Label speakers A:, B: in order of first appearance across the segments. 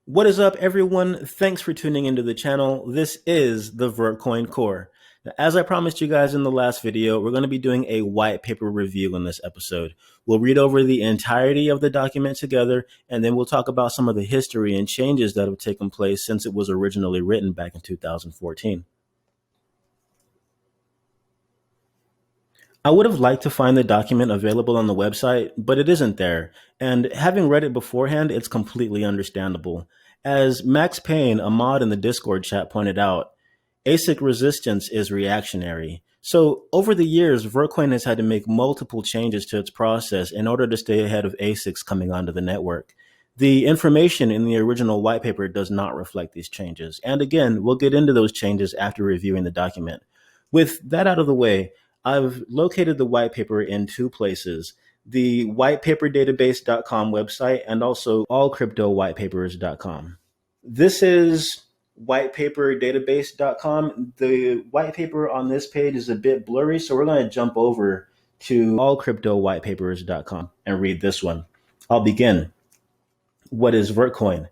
A: What is up, everyone? Thanks for tuning into the channel. This is the Vertcoin Core. Now, as I promised you guys in the last video, we're going to be doing a white paper review in this episode. We'll read over the entirety of the document together, and then we'll talk about some of the history and changes that have taken place since it was originally written back in 2014. I would have liked to find the document available on the website, but it isn't there. And having read it beforehand, it's completely understandable. As Max Payne, a mod in the Discord chat, pointed out, asic-resistance is reactionary. So over the years, Vertcoin has had to make multiple changes to its process in order to stay ahead of ASICs coming onto the network. The information in the original white paper does not reflect these changes. And again, we'll get into those changes after reviewing the document. With that out of the way, I've located the white paper in two places, the whitepaperdatabase.com website and also allcryptowhitepapers.com. This is whitepaperdatabase.com. The white paper on this page is a bit blurry, so we're going to jump over to allcryptowhitepapers.com and read this one. I'll begin. What is Vertcoin?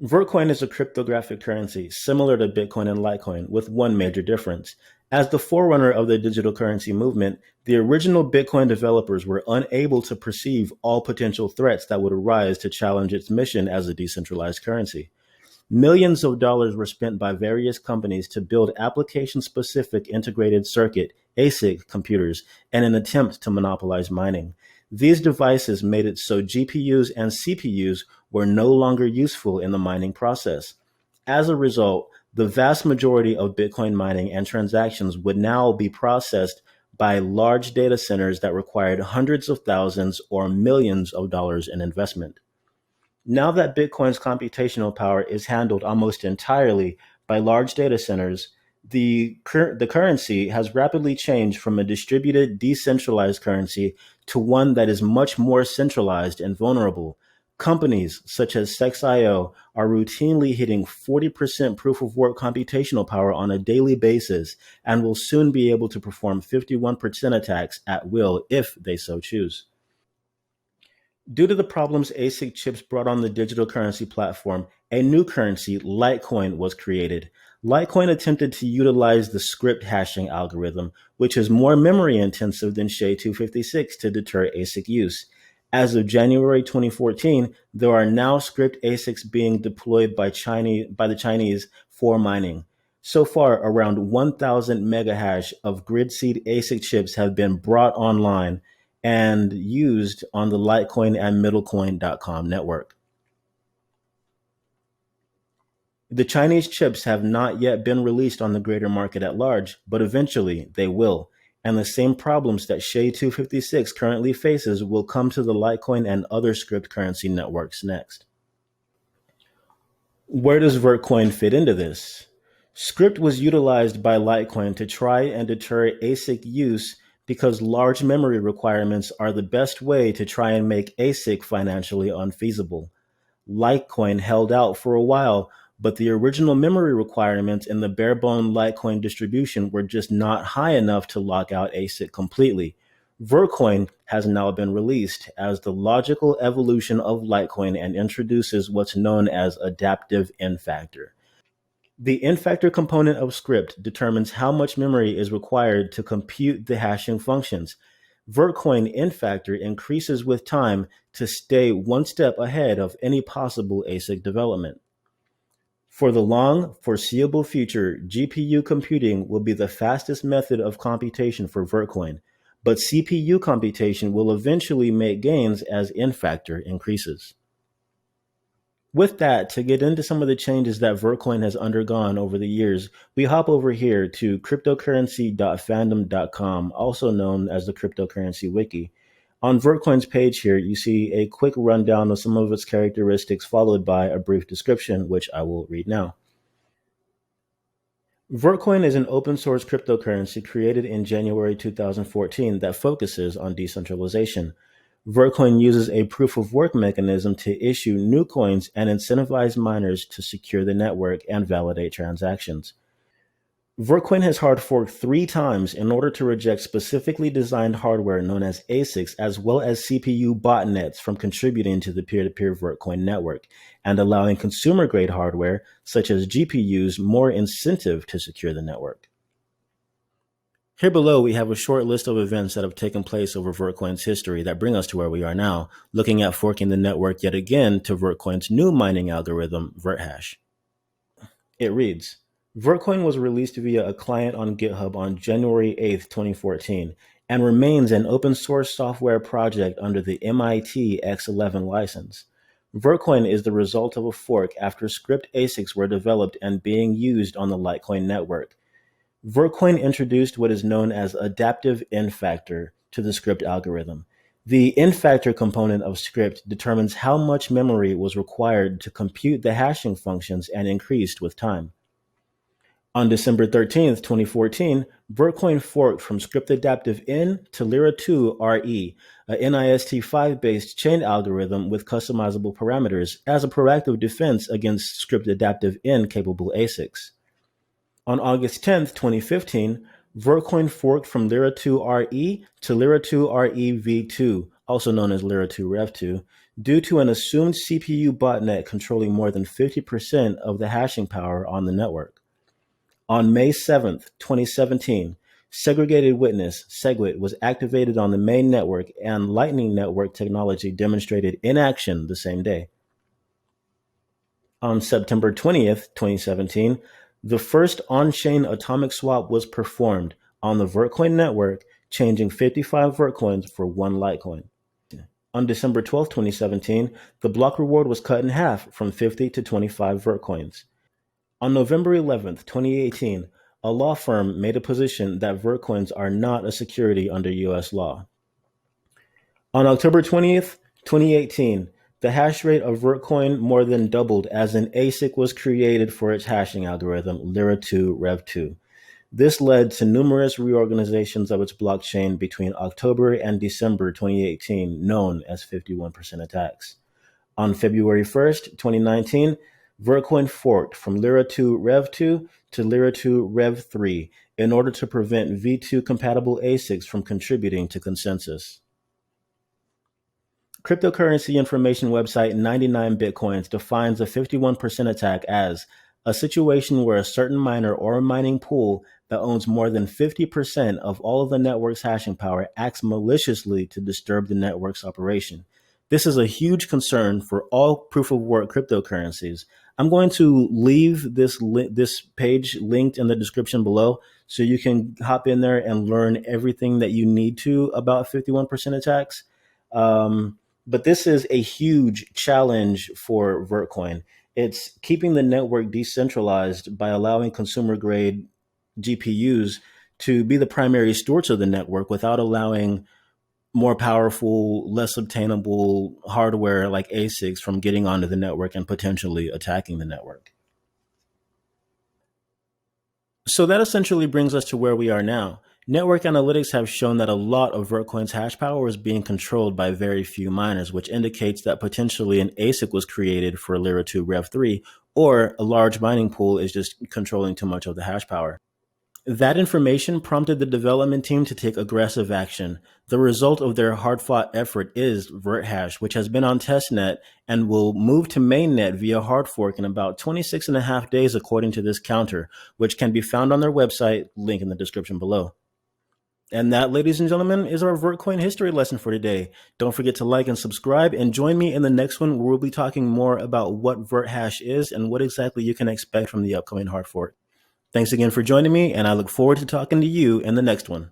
A: Vertcoin is a cryptographic currency similar to Bitcoin and Litecoin, with one major difference. As the forerunner of the digital currency movement, the original Bitcoin developers were unable to perceive all potential threats that would arise to challenge its mission as a decentralized currency. Millions of dollars were spent by various companies to build application-specific integrated circuit (ASIC) computers in an attempt to monopolize mining. These devices made it so GPUs and CPUs were no longer useful in the mining process. As a result, the vast majority of Bitcoin mining and transactions would now be processed by large data centers that required hundreds of thousands or millions of dollars in investment. Now that Bitcoin's computational power is handled almost entirely by large data centers, the currency has rapidly changed from a distributed, decentralized currency to one that is much more centralized and vulnerable. Companies such as Sex.io are routinely hitting 40% proof-of-work computational power on a daily basis and will soon be able to perform 51% attacks at will if they so choose. Due to the problems ASIC chips brought on the digital currency platform, a new currency, Litecoin, was created. Litecoin attempted to utilize the script hashing algorithm, which is more memory intensive than SHA-256, to deter ASIC use. As of January 2014, there are now script ASICs being deployed by the Chinese for mining. So far, around 1,000 megahash of grid-seed ASIC chips have been brought online and used on the Litecoin and middlecoin.com network. The Chinese chips have not yet been released on the greater market at large, but eventually they will. And the same problems that SHA-256 currently faces will come to the Litecoin and other script currency networks next. Where does Vertcoin fit into this? Script was utilized by Litecoin to try and deter ASIC use because large memory requirements are the best way to try and make ASIC financially unfeasible. Litecoin held out for a while, but the original memory requirements in the bare-bone Litecoin distribution were just not high enough to lock out ASIC completely. Vertcoin has now been released as the logical evolution of Litecoin and introduces what's known as adaptive N-factor. The N-factor component of script determines how much memory is required to compute the hashing functions. Vertcoin N-factor increases with time to stay one step ahead of any possible ASIC development. For the long, foreseeable future, GPU computing will be the fastest method of computation for Vertcoin, but CPU computation will eventually make gains as N-factor increases. With that, to get into some of the changes that Vertcoin has undergone over the years, we hop over here to cryptocurrency.fandom.com, also known as the Cryptocurrency Wiki. On Vertcoin's page here, you see a quick rundown of some of its characteristics, followed by a brief description, which I will read now. Vertcoin is an open source cryptocurrency created in January 2014 that focuses on decentralization. Vertcoin uses a proof-of-work mechanism to issue new coins and incentivize miners to secure the network and validate transactions. Vertcoin has hard forked 3 times in order to reject specifically designed hardware known as ASICs, as well as CPU botnets from contributing to the peer-to-peer Vertcoin network, and allowing consumer-grade hardware, such as GPUs, more incentive to secure the network. Here below, we have a short list of events that have taken place over Vertcoin's history that bring us to where we are now, looking at forking the network yet again to Vertcoin's new mining algorithm, VertHash. It reads, Vertcoin was released via a client on GitHub on January 8, 2014, and remains an open source software project under the MIT X11 license. Vertcoin is the result of a fork after script ASICs were developed and being used on the Litecoin network. Vertcoin introduced what is known as adaptive N-factor to the script algorithm. The N-factor component of script determines how much memory was required to compute the hashing functions and increased with time. On December 13, 2014, Vertcoin forked from script adaptive N to Lyra2 RE, a NIST5-based chain algorithm with customizable parameters as a proactive defense against script adaptive N-capable ASICs. On August 10, 2015, Vertcoin forked from Lyra2 RE to Lyra2 RE v2, also known as Lyra2 Rev2, due to an assumed CPU botnet controlling more than 50% of the hashing power on the network. On May 7, 2017, Segregated Witness SegWit was activated on the main network, and Lightning Network technology demonstrated in action the same day. On September 20th, 2017, the first on-chain atomic swap was performed on the Vertcoin network, changing 55 Vertcoins for 1 Litecoin. On December 12, 2017, the block reward was cut in half from 50 to 25 Vertcoins. On November 11, 2018, a law firm made a position that Vertcoins are not a security under U.S. law. On October 20th, 2018, the hash rate of Vertcoin more than doubled as an ASIC was created for its hashing algorithm, Lyra2 Rev2. This led to numerous reorganizations of its blockchain between October and December 2018, known as 51% attacks. On February 1st, 2019, Vertcoin forked from Lyra2 Rev2 to Lyra2 Rev3 in order to prevent V2 compatible ASICs from contributing to consensus. Cryptocurrency information website 99 Bitcoins defines a 51% attack as a situation where a certain miner or a mining pool that owns more than 50% of all of the network's hashing power acts maliciously to disturb the network's operation. This is a huge concern for all proof-of-work cryptocurrencies. I'm going to leave this page linked in the description below so you can hop in there and learn everything that you need to about 51% attacks. But this is a huge challenge for Vertcoin. It's keeping the network decentralized by allowing consumer-grade GPUs to be the primary stewards of the network without allowing more powerful, less obtainable hardware like ASICs from getting onto the network and potentially attacking the network. So that essentially brings us to where we are now. Network analytics have shown that a lot of Vertcoin's hash power is being controlled by very few miners, which indicates that potentially an ASIC was created for Lyra2 Rev3, or a large mining pool is just controlling too much of the hash power. That information prompted the development team to take aggressive action. The result of their hard-fought effort is VertHash, which has been on testnet and will move to mainnet via hard fork in about 26.5 days according to this counter, which can be found on their website, link in the description below. And that, ladies and gentlemen, is our Vertcoin history lesson for today. Don't forget to like and subscribe, and join me in the next one where we'll be talking more about what VertHash is and what exactly you can expect from the upcoming hard fork. Thanks again for joining me, and I look forward to talking to you in the next one.